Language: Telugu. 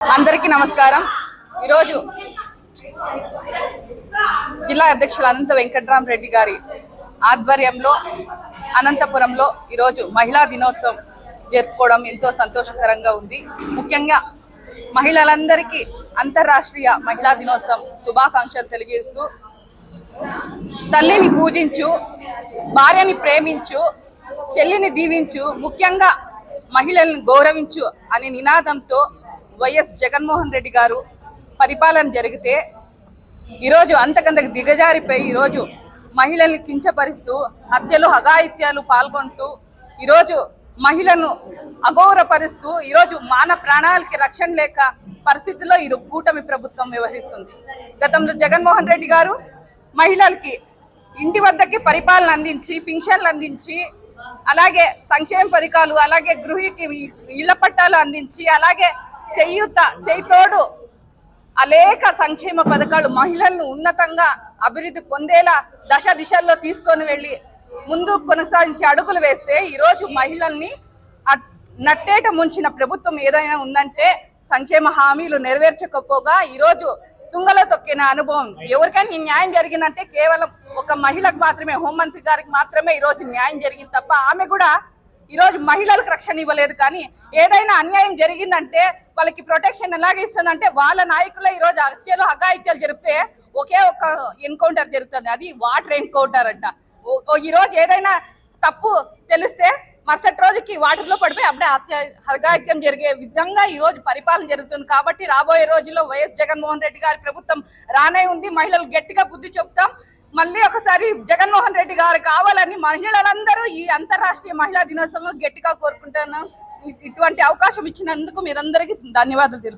అందరికీ నమస్కారం। ఈరోజు జిల్లా అధ్యక్షులు అనంత వెంకట్రామరెడ్డి గారి ఆధ్వర్యంలో అనంతపురంలో ఈరోజు మహిళా దినోత్సవం జరుపుకోవడం ఎంతో సంతోషకరంగా ఉంది। ముఖ్యంగా మహిళలందరికీ అంతర్రాష్ట్రీయ మహిళా దినోత్సవం శుభాకాంక్షలు తెలియజేస్తూ తల్లిని పూజించు, భార్యని ప్రేమించు, చెల్లిని దీవించు, ముఖ్యంగా మహిళలను గౌరవించు అనే నినాదంతో వైఎస్ జగన్మోహన్ రెడ్డి గారు పరిపాలన జరిగితే ఈరోజు అంతకంతకు దిగజారిపోయి ఈరోజు మహిళల్ని కించపరుస్తూ హత్యలు అఘాయిత్యాలు పాల్గొంటూ ఈరోజు మహిళను అగౌరవపరుస్తూ ఈరోజు మాన ప్రాణాలకి రక్షణ లేక పరిస్థితుల్లో ఈ కూటమి ప్రభుత్వం వ్యవహరిస్తుంది। గతంలో జగన్మోహన్ రెడ్డి గారు మహిళలకి ఇంటి వద్దకి పరిపాలన అందించి, పింఛన్లు అందించి, అలాగే సంక్షేమ పథకాలు, అలాగే గృహికి ఇళ్ల పట్టాలు అందించి, అలాగే చేయితోడు అనేక సంక్షేమ పథకాలు మహిళలను ఉన్నతంగా అభివృద్ధి పొందేలా దశ దిశల్లో తీసుకొని వెళ్ళి ముందు కొనసాగించే అడుగులు వేస్తే ఈరోజు మహిళల్ని నట్టేట ముంచిన ప్రభుత్వం ఏదైనా ఉందంటే సంక్షేమ హామీలు నెరవేర్చకపోగా ఈరోజు తుంగలో తొక్కిన అనుభవం। ఎవరికైనా న్యాయం జరిగిందంటే కేవలం ఒక మహిళకు మాత్రమే, హోంమంత్రి గారికి మాత్రమే ఈరోజు న్యాయం జరిగింది తప్ప ఆమె కూడా ఈరోజు మహిళలకు రక్షణ ఇవ్వలేదు। కానీ ఏదైనా అన్యాయం జరిగిందంటే వాళ్ళకి ప్రొటెక్షన్ ఎలాగే ఇస్తుందంటే వాళ్ళ నాయకులే ఈరోజు హత్యలు అఘాయిత్యాలు జరిపితే ఒకే ఒక ఎన్కౌంటర్ జరుగుతుంది, అది వాటర్ ఎన్కౌంటర్ అంట। ఈరోజు ఏదైనా తప్పు తెలిస్తే మరుసటి రోజుకి వాటర్లో పడిపోయి అప్పుడే అఘాయిత్యం జరిగే విధంగా ఈరోజు పరిపాలన జరుగుతుంది। కాబట్టి రాబోయే రోజుల్లో వైఎస్ జగన్మోహన్ రెడ్డి గారి ప్రభుత్వం రానే ఉంది। మహిళలు గట్టిగా బుద్ధి చెప్తాం। మళ్ళీ ఒకసారి జగన్మోహన్ రెడ్డి గారు కావాలని మహిళలందరూ ఈ అంతర్రాష్ట్రీయ మహిళా దినోత్సవం గట్టిగా కోరుకుంటున్నాం। ఇటువంటి అవకాశం ఇచ్చినందుకు మీరందరికీ ధన్యవాదాలు తెలుపుతున్నాను।